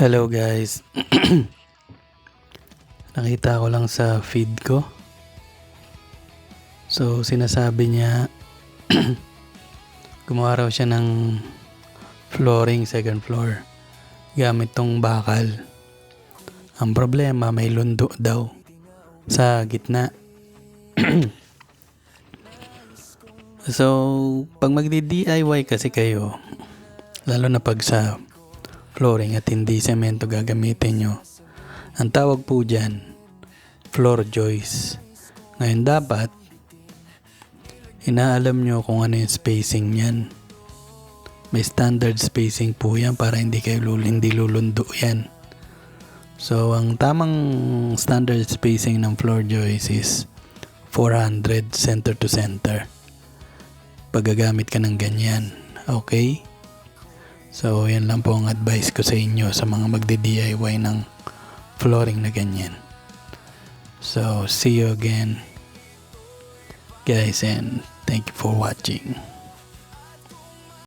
Hello guys. Nakita ko lang sa feed ko. So sinasabi niya gumawa raw siya ng flooring second floor gamit tong bakal. Ang problema may lundo daw sa gitna. So pag magdi-DIY kasi kayo, lalo na pag sa flooring at hindi semento gagamitin nyo, ang tawag po dyan floor joist. Ngayon dapat inaalam nyo kung ano yung spacing nyan. May standard spacing po yan para hindi kayo hindi lulundo yan. So ang tamang standard spacing ng floor joist is 400 center to center pag gagamit ka ng ganyan. Okay? So yan lang po ang advice ko sa inyo sa mga magdi-DIY ng flooring na ganyan. So see you again guys, and thank you for watching.